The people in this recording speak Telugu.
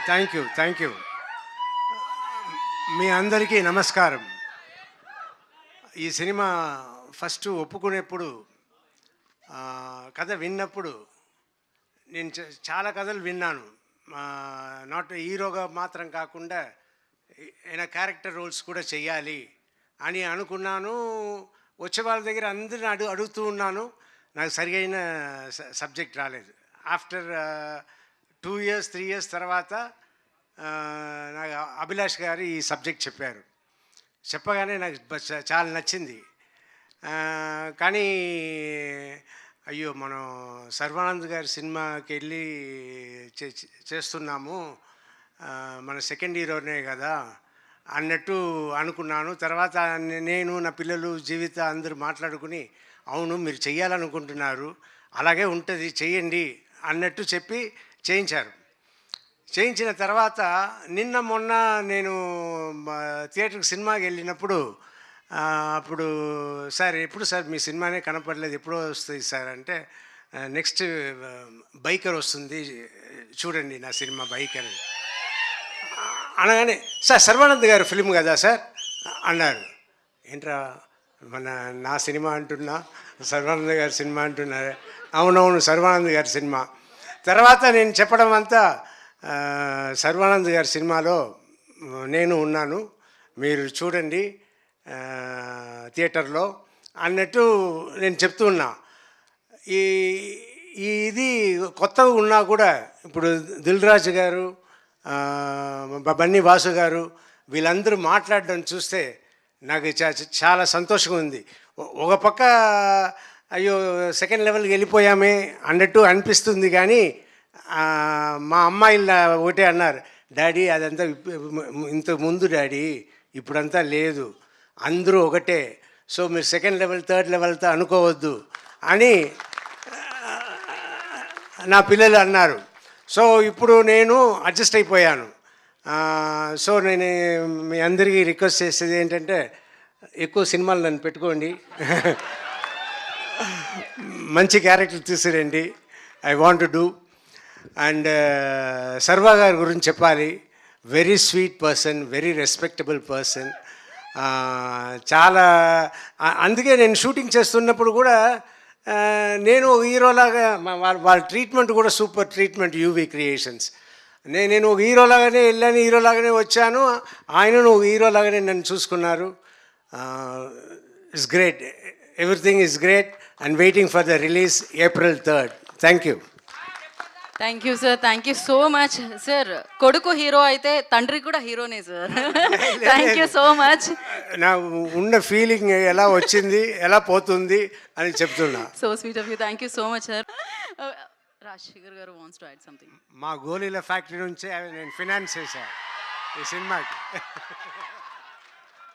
Thank you. మీ అందరికీ నమస్కారం. ఈ సినిమా ఫస్ట్ ఒప్పుకునేప్పుడు, కథ విన్నప్పుడు నేను చాలా కథలు విన్నాను. నాట్ హీరోగా మాత్రం కాకుండా ఏమైనా క్యారెక్టర్ రోల్స్ కూడా చెయ్యాలి అని అనుకున్నాను. వచ్చే వాళ్ళ దగ్గర అందరిని అడుగుతూ ఉన్నాను. నాకు సరిగైన సబ్జెక్ట్ రాలేదు. ఆఫ్టర్ 2 years 3 years తర్వాత నాకు అభిలాష్ గారు ఈ సబ్జెక్ట్ చెప్పారు. చెప్పగానే నాకు చాలా నచ్చింది. కానీ అయ్యో, మనం సర్వానంద్ గారి సినిమాకి వెళ్ళి చేస్తున్నాము, మన సెకండ్ హీరోనే కదా అన్నట్టు అనుకున్నాను. తర్వాత నేను, నా పిల్లలు, జీవిత అందరూ మాట్లాడుకుని, అవును మీరు చెయ్యాలనుకుంటున్నారు, అలాగే ఉంటుంది, చెయ్యండి అన్నట్టు చెప్పి చేయించారు. చేయించిన తర్వాత నిన్న మొన్న నేను థియేటర్కి సినిమాకి వెళ్ళినప్పుడు, అప్పుడు సార్ ఎప్పుడు సార్ మీ సినిమానే కనపడలేదు, ఎప్పుడో వస్తుంది సార్ అంటే, నెక్స్ట్ బైకర్ వస్తుంది చూడండి నా సినిమా బైకర్ అనగానే, సార్ సర్వానంద్ గారు ఫిల్మ్ కదా సార్ అన్నారు. ఏంట్రా నా సినిమా అంటున్నా, సర్వానంద్ గారి సినిమా అంటున్నారు. అవునవును సర్వానంద్ గారి సినిమా. తర్వాత నేను చెప్పడం అంతా, సర్వానంద్ గారి సినిమాలో నేను ఉన్నాను, మీరు చూడండి థియేటర్లో అన్నట్టు నేను చెప్తూ ఉన్నా. ఇది కొత్తగా ఉన్నా కూడా ఇప్పుడు దిల్ రాజు గారు, బన్నీ వాసు గారు వీళ్ళందరూ మాట్లాడడం చూస్తే నాకు చాలా సంతోషంగా ఉంది. ఒక పక్క అయ్యో సెకండ్ లెవెల్కి వెళ్ళిపోయామే అన్నట్టు అనిపిస్తుంది. కానీ మా అమ్మాయిలు ఒకటే అన్నారు, డాడీ అదంతా ఇంతకు ముందు డాడీ, ఇప్పుడంతా లేదు, అందరూ ఒకటే, సో మీరు సెకండ్ లెవెల్ థర్డ్ లెవెల్తో అనుకోవద్దు అని నా పిల్లలు అన్నారు. సో ఇప్పుడు నేను అడ్జస్ట్ అయిపోయాను. సో నేను మీ అందరికీ రిక్వెస్ట్ చేసేది ఏంటంటే, ఎక్కువ సినిమాలు నన్ను పెట్టుకోండి, మంచి క్యారెక్టర్ తీసుకురండి, I want to do. And Sarva గారి గురించి చెప్పాలి, very sweet person, very respectable person. చాలా అందుకే నేను షూటింగ్ చేస్తున్నప్పుడు కూడా నేను హీరోలాగా వాళ్ళ ట్రీట్మెంట్ కూడా సూపర్ ట్రీట్మెంట్, యూవీ క్రియేషన్స్. నేను ఒక హీరోలాగానే వెళ్ళాను, హీరోలాగానే వచ్చాను, ఆయనను ఒక హీరోలాగానే నన్ను చూసుకున్నారు. It's great, everything is great and waiting for the release April 3rd. Thank you. Thank you sir, thank you so much sir. కొడుకు హీరో అయితే తండ్రి కూడా హీరోనే sir. Thank you so much. నా ఉన్న ఫీలింగ్ ఎలా వచ్చింది, ఎలా పోతుంది అని చెప్తున్నా. So sweet of you, thank you so much sir. Rajasekhar గారు వాంట్స్ టు యాడ్ సంథింగ్. మా గోలీల ఫ్యాక్టరీ నుంచే నేను ఫినాన్స్ చేశాను ఈ సినిమాకి.